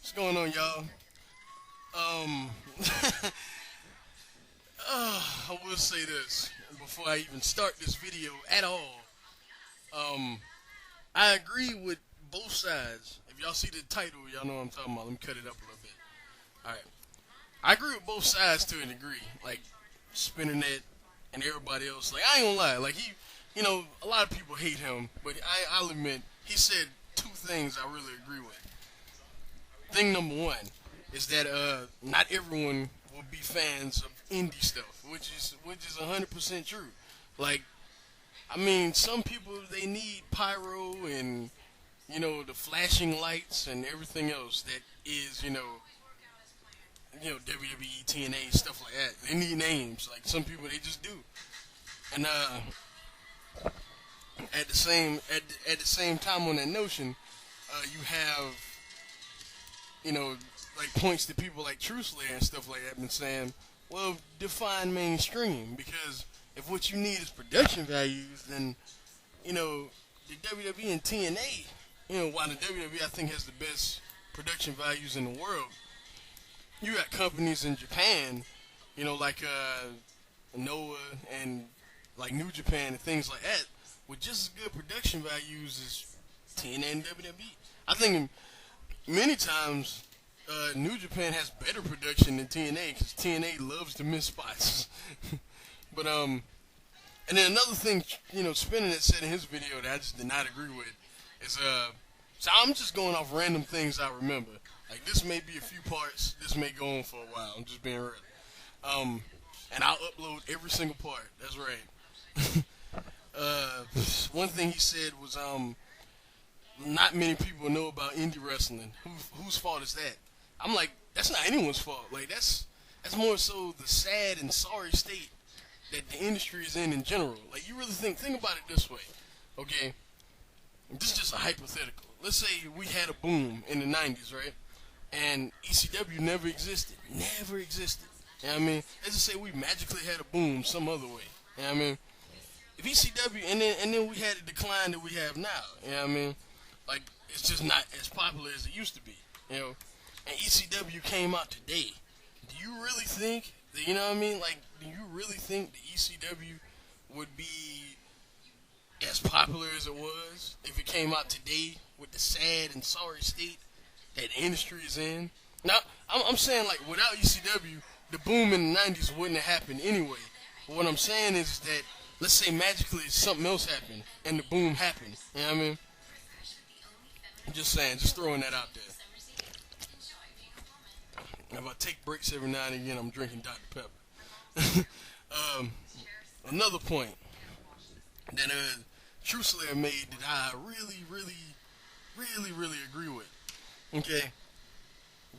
What's going on, y'all? Um, I will say this before I even start this video at all. Um, I agree with both sides. If y'all see the title, y'all know what I'm talking about. Let me cut it up a little bit. All right, I agree with both sides to a degree. Like spinning that and everybody else. Like I ain't gonna lie. Like a lot of people hate him, but I'll admit he said two things I really agree with. Thing number one is that not everyone will be fans of indie stuff, which is 100% true. Like I mean, some people they need pyro and the flashing lights and everything else that is WWE, TNA stuff like that. They need names. Like some people they just do. And at the same time on that notion, you have you know, like points to people like Truthslayer and stuff like that been saying, well, define mainstream because if what you need is production values, then the WWE and TNA, while the WWE I think has the best production values in the world, you got companies in Japan, like Noah and like New Japan and things like that, with just as good production values as TNA and WWE. I think many times New Japan has better production than TNA because TNA loves to miss spots. but and then another thing, Spinning that said in his video that I just did not agree with is so I'm just going off random things I remember. Like this may be a few parts, this may go on for a while. I'm just being real. Um, and I'll upload every single part. That's right. uh, One thing he said was not many people know about indie wrestling. Whose fault is that? I'm like, that's not anyone's fault. Like that's more so the sad and sorry state that the industry is in general. Like you really think about it this way, okay? This is just a hypothetical. Let's say we had a boom in the '90s, right? And ECW never existed, never existed. You know what I mean? Let's just say we magically had a boom some other way. You know what I mean? If ECW and then we had the decline that we have now. You know what I mean? Like it's just not as popular as it used to be. You know, and ECW came out today. Do you really think that, what I mean? Like, do you really think the ECW would be as popular as it was if it came out today with the sad and sorry state that the industry is in? Now, I'm saying like without ECW, the boom in the '90s wouldn't have happened anyway. But what I'm saying is that let's say magically something else happened and the boom happened. You know what I mean? I'm just saying, just throwing that out there. If I take breaks every now and again, I'm drinking Dr. Pepper. um, Another point that Truthslayer made that I really, really, really, really agree with. Okay,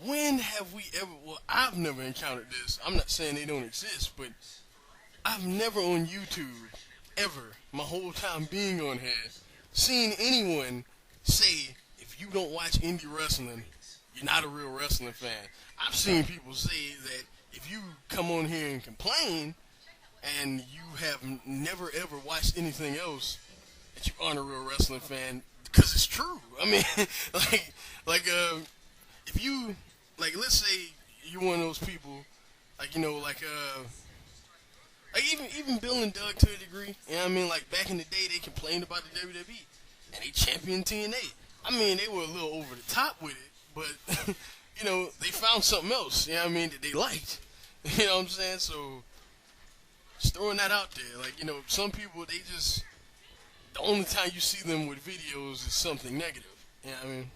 when have we ever? Well, I've never encountered this. I'm not saying they don't exist, but I've never on YouTube ever, my whole time being on here, seen anyone say if you don't watch indie wrestling, you're not a real wrestling fan. I've seen people say that if you come on here and complain and you have never ever watched anything else, that you aren't a real wrestling fan because it's true. I mean, like, if you let's say you're one of those people, like even Bill and Doug to a degree. You know what I mean? Like back in the day, they complained about the WWE and they championed TNA. I mean, they were a little over the top with it, but they found something else. You know what I mean? That they liked. You know what I'm saying? So just throwing that out there. Like some people they just the only time you see them with videos is something negative. You know what I mean?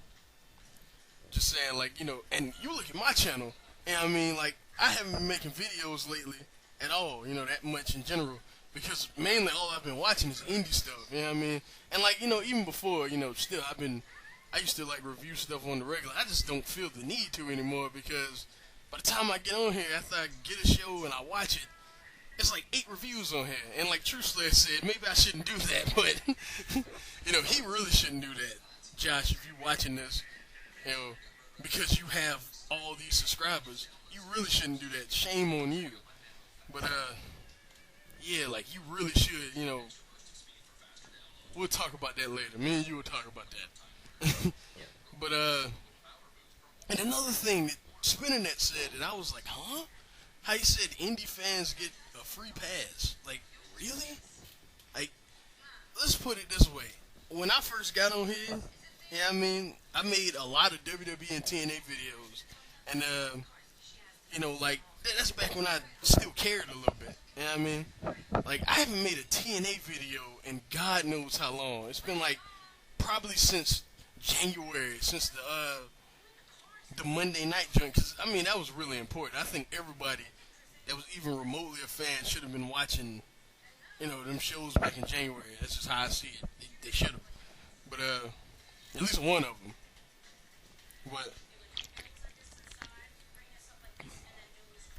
Just saying, like and you look at my channel, and I mean, like I haven't been making videos lately at all. That much in general. Because mainly all I've been watching is indie stuff, you know what I mean? And like, even before, still I used to like review stuff on the regular. I just don't feel the need to anymore because by the time I get on here, after I get a show and I watch it, it's like 8 reviews on here. And like Truthslayer said, maybe I shouldn't do that, but, he really shouldn't do that. Josh, if you're watching this, because you have all these subscribers, you really shouldn't do that. Shame on you. But, yeah, like you really should, we'll talk about that later. Me and you will talk about that. But And another thing that Spinnernet said, and I was like, huh? How he said indie fans get a free pass? Like, really? Like, let's put it this way. When I first got on here, yeah, I mean, I made a lot of WWE and TNA videos, and like that's back when I still cared a little bit. You know what I mean? Like, I haven't made a TNA video in God knows how long. It's been like probably since January, since the Monday night joint. Cause I mean that was really important. I think everybody that was even remotely a fan should have been watching, them shows back in January. That's just how I see it. They should have, but at least one of them. But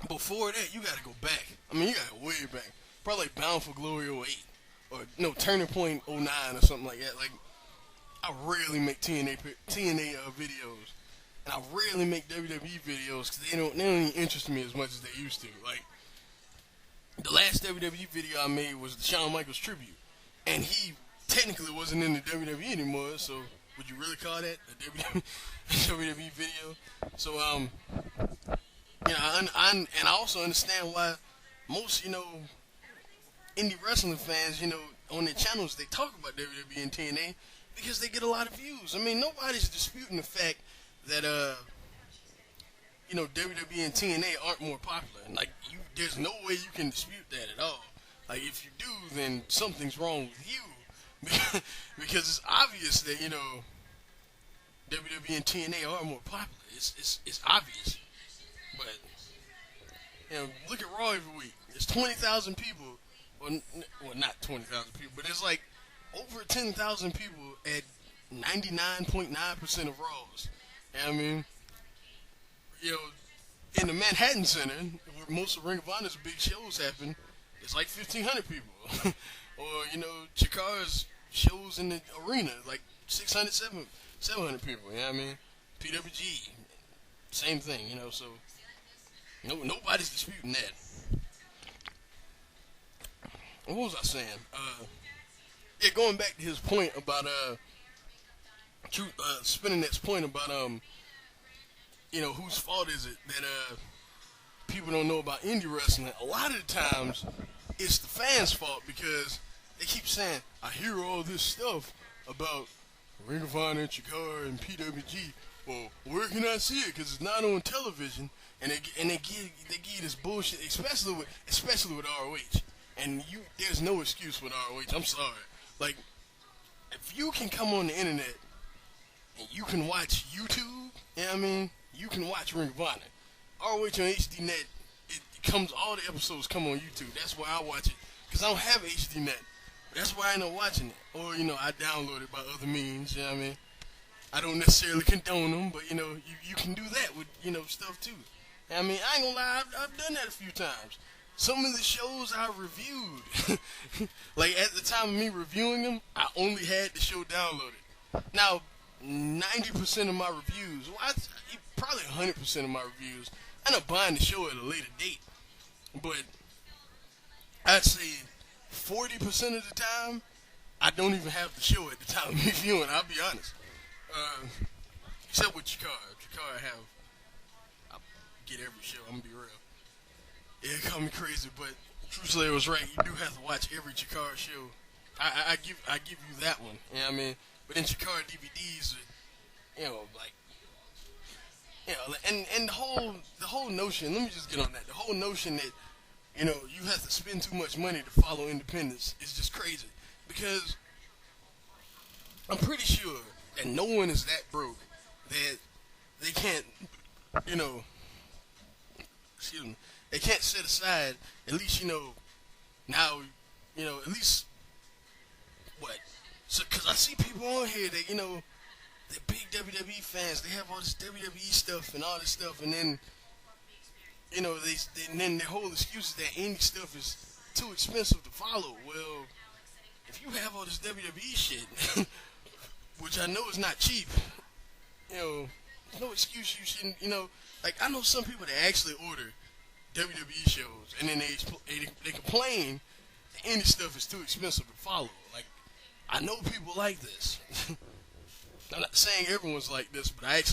before that, you got to go back. I mean, you got to go way back. Probably like Bound for Glory '08, or no, Turning Point '09 or something like that. Like, I rarely make TNA videos, and I rarely make WWE videos because they don't even interest me as much as they used to. Like, the last WWE video I made was the Shawn Michaels tribute, and he technically wasn't in the WWE anymore. So, would you really call that a WWE video? So, and I also understand why most, indie wrestling fans, on their channels, they talk about WWE and TNA because they get a lot of views. I mean, nobody's disputing the fact that, WWE and TNA aren't more popular. Like, there's no way you can dispute that at all. Like, if you do, then something's wrong with you. Because it's obvious that, WWE and TNA are more popular. It's obvious. But, look at Raw every week. There's 20,000 people. Well, not 20,000 people, but there's like over 10,000 people at 99.9% of Raws. I mean, in the Manhattan Center, where most of Ring of Honor's big shows happen, it's like 1,500 people. Or, Chikara's shows in the arena, like 600, 700 people. You know what I mean? PWG, same thing, so nobody's disputing that. What was I saying? Going back to his point about Spinnernet's point about whose fault is it that people don't know about indie wrestling? A lot of the times, it's the fans' fault because they keep saying, "I hear all this stuff about Ring of Honor, Chikara, and PWG. Well, where can I see it? Because it's not on television." And they give you this bullshit, especially with ROH. And there's no excuse with ROH. I'm sorry. Like, if you can come on the internet and you can watch YouTube, you know what I mean? You can watch Ring of Honor. ROH on HDNet, all the episodes come on YouTube. That's why I watch it. Because I don't have HDNet. That's why I end up watching it. Or, I download it by other means, you know what I mean? I don't necessarily condone them, but, you can do that with, stuff too. I mean, I ain't gonna lie, I've done that a few times. Some of the shows I reviewed, like at the time of me reviewing them, I only had the show downloaded. Now, 90% of my reviews, probably 100% of my reviews, I end up buying the show at a later date. But I'd say 40% of the time, I don't even have the show at the time of me viewing, I'll be honest. Except with Chikara. Chikara I get every show, I'm gonna be real. Yeah, it call me crazy, but True Slayer was right. You do have to watch every Chikara show. I give you that one. You know what I mean? But then Chikara DVDs, and the whole notion. Let me just get on that. The whole notion that you have to spend too much money to follow independence is just crazy. Because I'm pretty sure that no one is that broke that they can't, excuse me. They can't set aside at least, now, at least, what? So, because I see people on here that, they're big WWE fans. They have all this WWE stuff and all this stuff. And then, and then their whole excuse is that indie stuff is too expensive to follow. Well, if you have all this WWE shit, which I know is not cheap, there's no excuse you shouldn't, like, I know some people that actually order WWE shows, and then they complain that any stuff is too expensive to follow. Like, I know people like this. I'm not saying everyone's like this, but I actually